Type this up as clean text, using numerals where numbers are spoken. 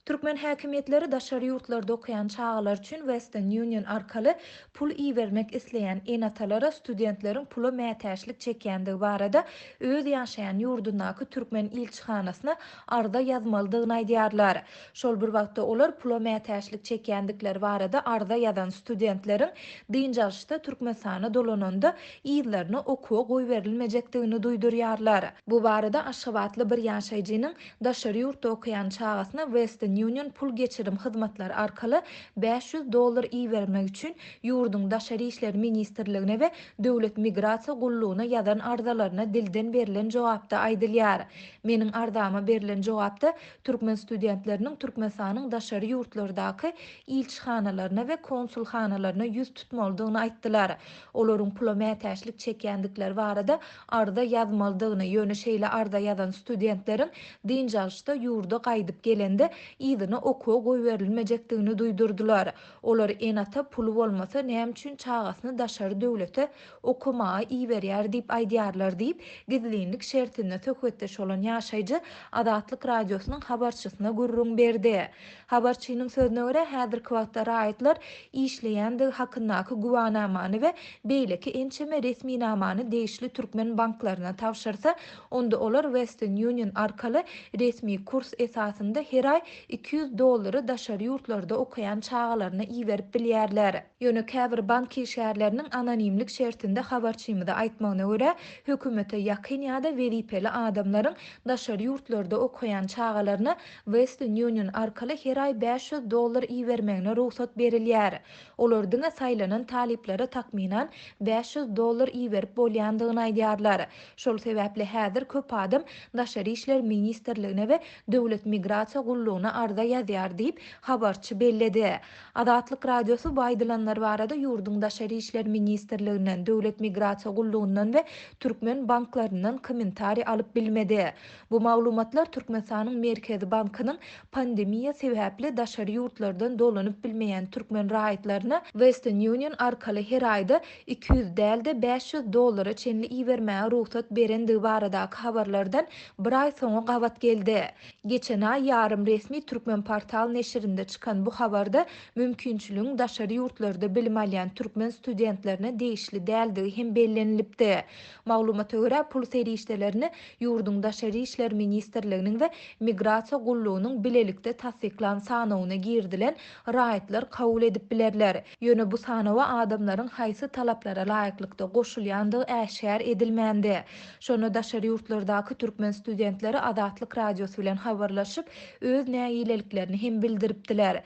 Türkmen häkimetleri daşary ýurtlarda okuyan çağalar üçin Western Union arkaly pul iýermek isleýän enatalara studentleriň pula mätäçlik çekýändigi barada öz ýaşaýan ýurdundaky türkmen ilçihanasyna arda ýazmalydygyny aýdýarlar. Şol bir wagtda olar pula mätäçlik çekýändikleri barada arda ýazan studentleriň dynjalyşda Türkmenistana dolananda ýyllaryna okuwa goýberilmejekdigini duýdurýarlar. Bu barada Aşgabatly bir ýaşaýjynyň daşary ýurtda okuyan çağasyna Western Union pul geçirim hyzmatlary arkaly $500 iýermek üçin ýurdun daşary işler ministrligine we döwlet migrasiýa gullugyna ýazan ardalaryna dilden berilen jogapda aýdylýar. Meniň ardama berilen jogapda türkmen studentleriniň Türkmenistanyň daşary ýurtlardaky ilçihanalaryna we konsulhanalaryna ýüz tutmalydygyny aýtdylar. Olaryň pula mätäçlik çekýändikleri barada arda ýazmalydygyny, ýöne şeýle arda ýazan studentleriň dynjalyşda ýurda gaýdyp gelende ýylyna okuwa goýberilmejekdigini duýdurdular. Olar enata pulu bolmasa näme üçin çağasyny daşary döwlete okumaga iýerýär diýip aýdýarlar diýip gizlinlik şertine töhfetdeş olan ýaşaýjy Adatlyk radiosynyň habarçysyna gurrun berdi. Habarçynyň sözüne görä häzirki wagtda raýatlar işleýändigi hakyndaky guwanamany we beýleki ençeme resmi namany değişli türkmen banklaryna tawşyrsa, onda olar Western Union arkaly resmi kurs esasında her ay $200 daşary ýurtlarda okuyan çağalaryna iýerip bilýärler. Ýöne käbir bank işgärleriniň anonimlik şertinde habarçymyda aýtmagyna görä, hökümete ýakyn ýa-da welipeli adamlaryň daşary ýurtlarda okuyan çağalaryna Western Union arkaly her ay $500 iýermegine ruhsat berilýär. Olardyň saýlanan taliplere takminan $500 iýerip bolýandygyny aýdýarlar. Şol sebäpli häzir köp adam daşary işler ministrligine we döwlet migrasiýa gullugyna arda ýazýar diýip habarçy belledi. Adatlyk radiosu bu aýdylanlar barada ýurdun daşary işler ministrliginden, döwlet migrasiýa gullugundan we türkmen banklarynyň kommentari alyp bilmedi. Bu maglumatlar Türkmenistanyň Merkezi Bankynyň pandemiýa sebäpli daşary ýurtlardan dolanyp bilmeýän türkmen raýatlaryna Western Union arkaly her aýda 200 däl de $500 çenli iýermäge ruhsat berendigi baradaky habarlardan bir ay soňra gabat geldi. Geçen ay ýarym resmi türkmen portal neşirinde çykan bu habarda mümkinçiligiň daşary ýurtlarda bilim alýan türkmen studentlerine değişli däldigi hem bellenilipdi. Maglumata görä pul serişdelerini ýurdun daşary işler ministrliginiň we migrasiýa gullugynyň bilelikde tasdiklan sanawyna girdilen raýatlar kabul edip bilerler. Ýöne bu sanawa adamlaryň haýsy talaplara laýyklykda goşulýandygy äşkär edilmändi. Şonu daşary ýurtlardaky türkmen studentleri Adatlyk radiosu bilen habarlaşyp öz näýileliklerini hem bildiripdiler.